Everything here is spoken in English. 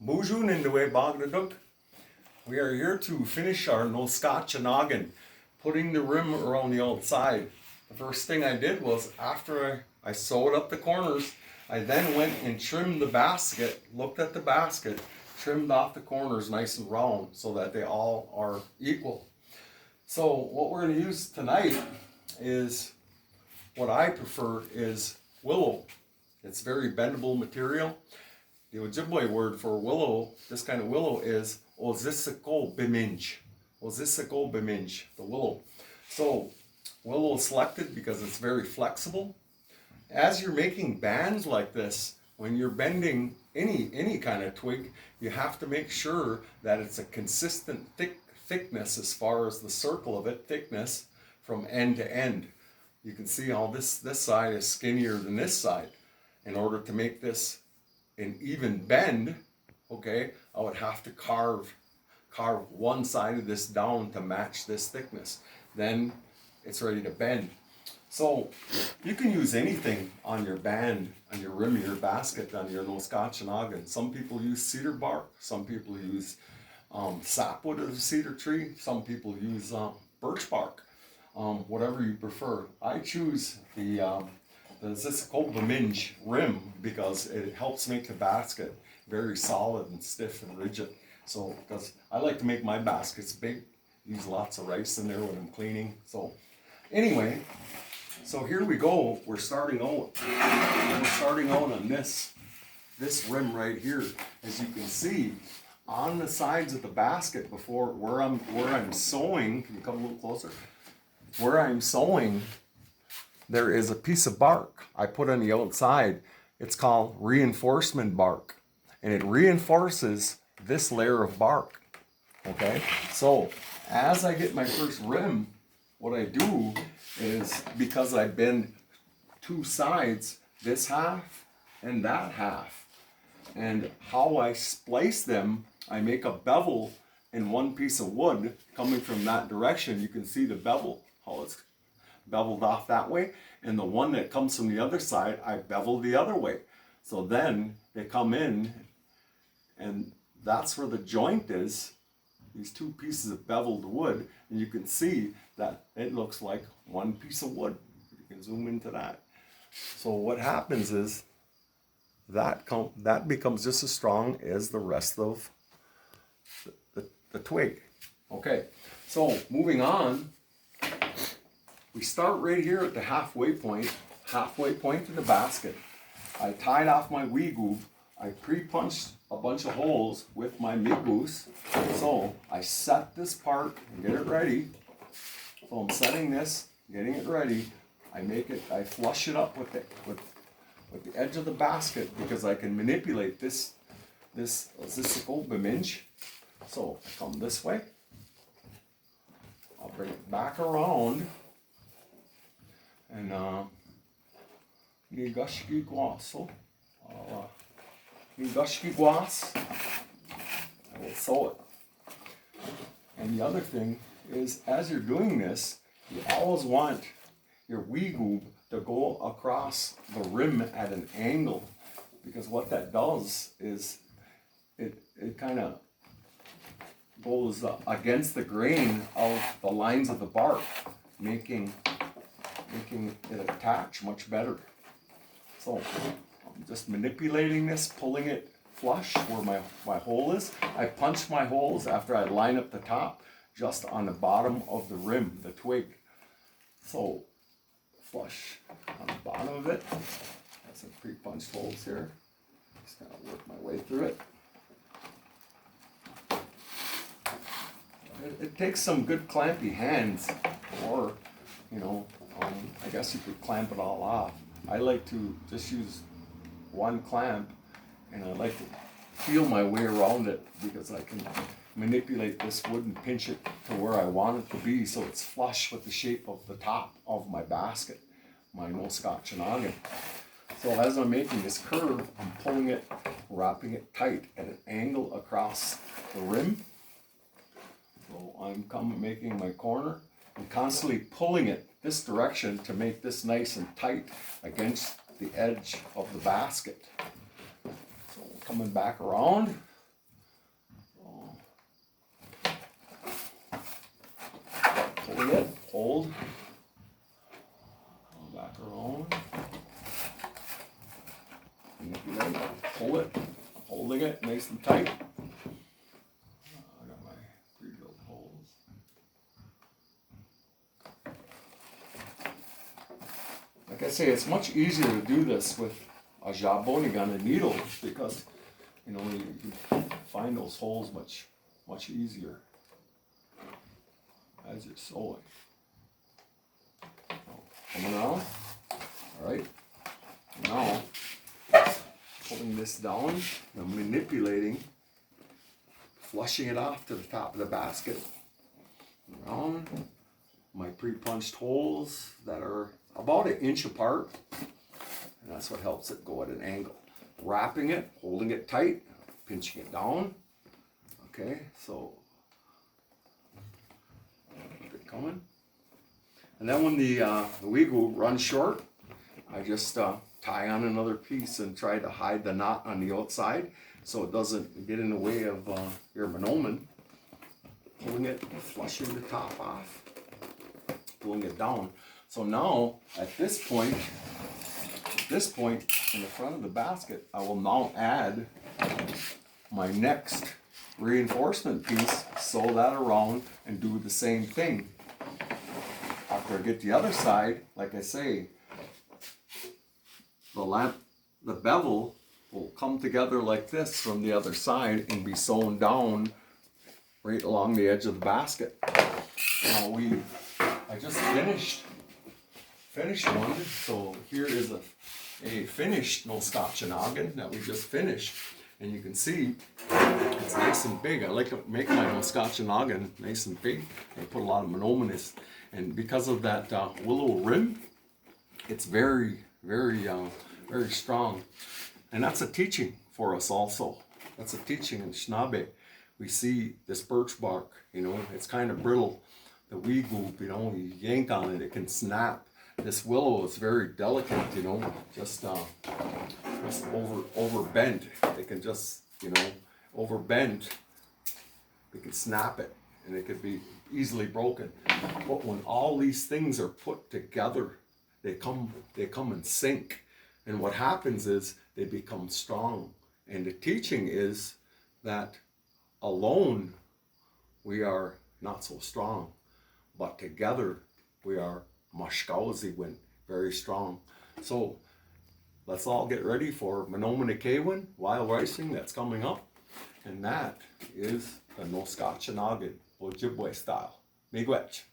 Bonjour in the way Bagdaduk. We are here to finish our Noshkaachinaagan, putting the rim around the outside. The first thing I did was after I sewed up the corners, I then went and trimmed the basket, looked at the basket, trimmed off the corners nice and round so that they all are equal. So what we're going to use tonight is what I prefer is willow. It's very bendable material. The Ojibwe word for willow, this kind of willow, is Ojibweg Ojibweg, the willow. So willow is selected because it's very flexible. As you're making bands like this, when you're bending any kind of twig, you have to make sure that it's a consistent thickness as far as the circle of it, thickness from end to end. You can see how this side is skinnier than this side. In order to make this an even bend, okay, I would have to carve one side of this down to match this thickness. Then it's ready to bend. So you can use anything on your band, on your rim of your basket, on your Noshkaachinaagan. Some people use cedar bark, some people use sapwood of the cedar tree, some people use birch bark, whatever you prefer. I choose the Ojibweg rim because it helps make the basket very solid and stiff and rigid. So, because I like to make my baskets big, use lots of rice in there when I'm cleaning. So, anyway, so here we go. We're starting out on this rim right here. As you can see, on the sides of the basket before where I'm sewing. Can you come a little closer? Where I'm sewing, there is a piece of bark I put on the outside. It's called reinforcement bark, and it reinforces this layer of bark. Okay, so as I get my first rim, what I do is, because I bend two sides, this half and that half, and how I splice them, I make a bevel in one piece of wood coming from that direction. You can see the bevel, how it's beveled off that way, and the one that comes from the other side, I bevel the other way. So then they come in, and that's where the joint is, these two pieces of beveled wood, and you can see that it looks like one piece of wood. You can zoom into that. So what happens is that becomes just as strong as the rest of the twig. Okay, so moving on, we start right here at the halfway point of the basket. I tied off my wee goob. I pre-punched a bunch of holes with my migboos. So I set this part and get it ready. So I'm setting this, getting it ready. I flush it up with the edge of the basket because I can manipulate this Ojibweg. So I come this way. I'll bring it back around. And I will sew it. And the other thing is, as you're doing this, you always want your wee goob to go across the rim at an angle, because what that does is it kind of goes against the grain of the lines of the bark, making it attach much better. So I'm just manipulating this, pulling it flush where my hole is. I punch my holes after I line up the top just on the bottom of the rim, the twig. So flush on the bottom of it. Got some pre-punched holes here. Just kind of work my way through it. It takes some good clampy hands, or I guess you could clamp it all off. I like to just use one clamp, and I like to feel my way around it because I can manipulate this wood and pinch it to where I want it to be so it's flush with the shape of the top of my basket, my Noshkaachinaagan. So as I'm making this curve, I'm pulling it, wrapping it tight at an angle across the rim. So I'm making my corner and constantly pulling it this direction to make this nice and tight against the edge of the basket. So coming back around, hold. Come back around. Manipulate, pull it, holding it nice and tight. I got my pre-drilled holes. Like I say, it's much easier to do this with a jaboni gun and needle because you know you can find those holes much easier as you're sewing. Coming around. Alright. Now pulling this down, I'm manipulating, flushing it off to the top of the basket. Around my pre-punched holes that are about 1 inch apart, and that's what helps it go at an angle. Wrapping it, holding it tight, pinching it down. Okay, so keep it coming. And then when the wiggle runs short, I just tie on another piece and try to hide the knot on the outside so it doesn't get in the way of your monoman. Pulling it, flushing the top off, pulling it down. So now at this point in the front of the basket, I will now add my next reinforcement piece, sew that around and do the same thing. After I get the other side, like I say, the bevel will come together like this from the other side and be sewn down right along the edge of the basket. Now I just finished one, so here is a finished Noshkaachinaagan that we just finished, and you can see it's nice and big. I like to make my Noshkaachinaagan nice and big. I put a lot of monominous, and because of that willow rim, it's very strong. And that's a teaching for us also. That's a teaching in Anishinaabe. We see this birch bark, you know, it's kind of brittle. The wee goop, you know, you yank on it, it can snap. This willow is very delicate, you know, just over bent. They can just, you know, over bent. We can snap it, and it could be easily broken. But when all these things are put together, they come in sync, and what happens is they become strong. And the teaching is that alone we are not so strong, but together we are Noshkaachinaagan, very strong. So let's all get ready for Menominee wild ricing that's coming up, and that is the Noshkaachinaagan Ojibwe style. Miigwech.